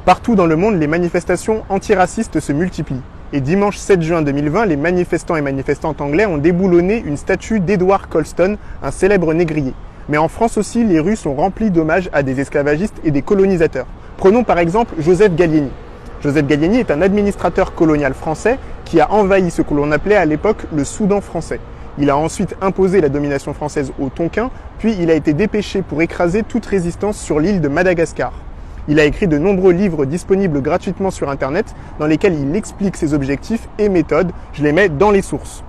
Partout dans le monde, les manifestations antiracistes se multiplient. Et dimanche 7 juin 2020, les manifestants et manifestantes anglais ont déboulonné une statue d'Edward Colston, un célèbre négrier. Mais en France aussi, les rues sont remplies d'hommages à des esclavagistes et des colonisateurs. Prenons par exemple Joseph Gallieni. Joseph Gallieni est un administrateur colonial français qui a envahi ce que l'on appelait à l'époque le Soudan français. Il a ensuite imposé la domination française aux Tonkin, puis il a été dépêché pour écraser toute résistance sur l'île de Madagascar. Il a écrit de nombreux livres disponibles gratuitement sur Internet dans lesquels il explique ses objectifs et méthodes. Je les mets dans les sources.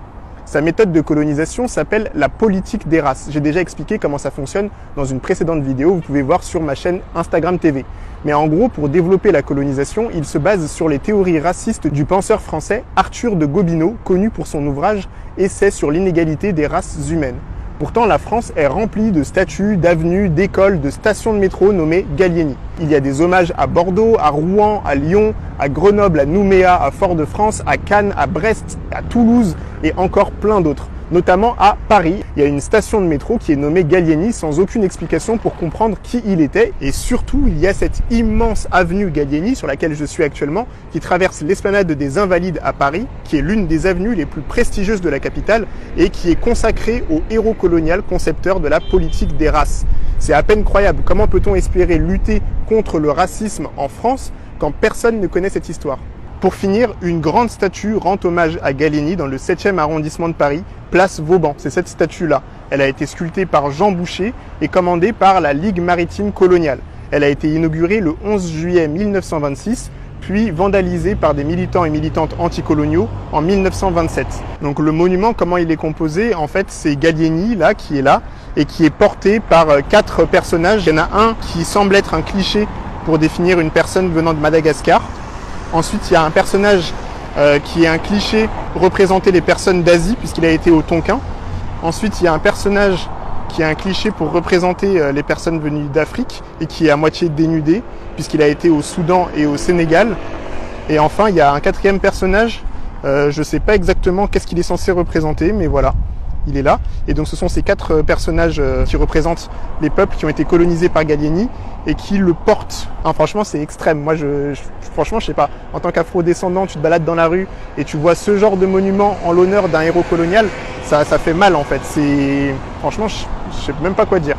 Sa méthode de colonisation s'appelle la politique des races. J'ai déjà expliqué comment ça fonctionne dans une précédente vidéo, vous pouvez voir sur ma chaîne Instagram TV. Mais en gros, pour développer la colonisation, il se base sur les théories racistes du penseur français Arthur de Gobineau, connu pour son ouvrage « Essai sur l'inégalité des races humaines ». Pourtant, la France est remplie de statues, d'avenues, d'écoles, de stations de métro nommées Gallieni. Il y a des hommages à Bordeaux, à Rouen, à Lyon, à Grenoble, à Nouméa, à Fort-de-France, à Cannes, à Brest, à Toulouse et encore plein d'autres. Notamment à Paris, il y a une station de métro qui est nommée Gallieni sans aucune explication pour comprendre qui il était. Et surtout, il y a cette immense avenue Gallieni sur laquelle je suis actuellement qui traverse l'esplanade des Invalides à Paris, qui est l'une des avenues les plus prestigieuses de la capitale et qui est consacrée au héros colonial concepteur de la politique des races. C'est à peine croyable. Comment peut-on espérer lutter contre le racisme en France quand personne ne connaît cette histoire ? Pour finir, une grande statue rend hommage à Gallieni dans le 7e arrondissement de Paris, place Vauban. C'est cette statue-là. Elle a été sculptée par Jean Boucher et commandée par la Ligue maritime coloniale. Elle a été inaugurée le 11 juillet 1926, puis vandalisée par des militants et militantes anticoloniaux en 1927. Donc le monument, comment il est composé? En fait, c'est Gallieni là, qui est là, et qui est porté par 4 personnages. Il y en a un qui semble être un cliché pour définir une personne venant de Madagascar. Ensuite, il y a un personnage qui est un cliché pour représenter les personnes d'Asie, puisqu'il a été au Tonkin. Ensuite, il y a un personnage qui est un cliché pour représenter les personnes venues d'Afrique et qui est à moitié dénudé, puisqu'il a été au Soudan et au Sénégal. Et enfin, il y a un 4e personnage, je ne sais pas exactement qu'est-ce qu'il est censé représenter, mais voilà, il est là. Et donc ce sont ces 4 personnages qui représentent les peuples qui ont été colonisés par Gallieni et qui le portent. Hein, franchement, c'est extrême. Moi, franchement, je sais pas. En tant qu'afro-descendant, tu te balades dans la rue et tu vois ce genre de monument en l'honneur d'un héros colonial, ça fait mal en fait. Franchement, je sais même pas quoi dire.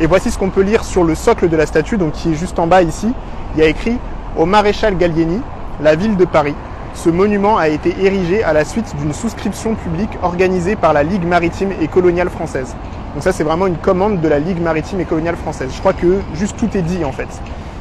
Et voici ce qu'on peut lire sur le socle de la statue, donc qui est juste en bas ici. Il y a écrit « Au maréchal Gallieni, la ville de Paris ». Ce monument a été érigé à la suite d'une souscription publique organisée par la Ligue maritime et coloniale française. Donc ça, c'est vraiment une commande de la Ligue maritime et coloniale française. Je crois que juste tout est dit en fait.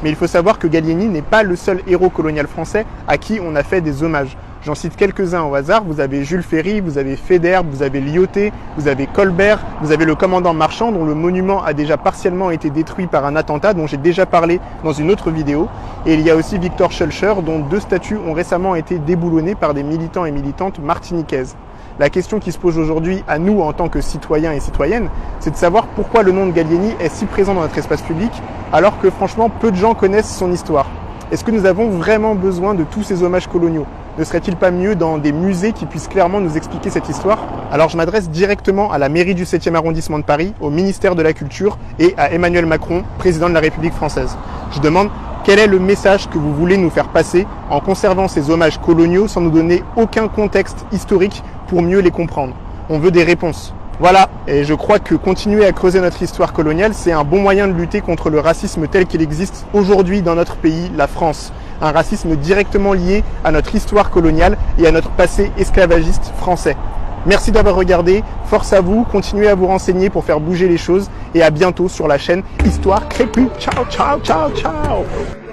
Mais il faut savoir que Gallieni n'est pas le seul héros colonial français à qui on a fait des hommages. J'en cite quelques-uns au hasard. Vous avez Jules Ferry, vous avez Faidherbe, vous avez Lyautey, vous avez Colbert, vous avez le commandant Marchand dont le monument a déjà partiellement été détruit par un attentat dont j'ai déjà parlé dans une autre vidéo. Et il y a aussi Victor Schœlcher dont 2 statues ont récemment été déboulonnées par des militants et militantes martiniquaises. La question qui se pose aujourd'hui à nous en tant que citoyens et citoyennes, c'est de savoir pourquoi le nom de Gallieni est si présent dans notre espace public alors que franchement peu de gens connaissent son histoire. Est-ce que nous avons vraiment besoin de tous ces hommages coloniaux? Ne serait-il pas mieux dans des musées qui puissent clairement nous expliquer cette histoire? Alors je m'adresse directement à la mairie du 7e arrondissement de Paris, au ministère de la Culture et à Emmanuel Macron, président de la République française. Je demande quel est le message que vous voulez nous faire passer en conservant ces hommages coloniaux sans nous donner aucun contexte historique pour mieux les comprendre. On veut des réponses. Voilà, et je crois que continuer à creuser notre histoire coloniale, c'est un bon moyen de lutter contre le racisme tel qu'il existe aujourd'hui dans notre pays, la France. Un racisme directement lié à notre histoire coloniale et à notre passé esclavagiste français. Merci d'avoir regardé, force à vous, continuez à vous renseigner pour faire bouger les choses et à bientôt sur la chaîne Histoire Crépue. Ciao, ciao, ciao, ciao!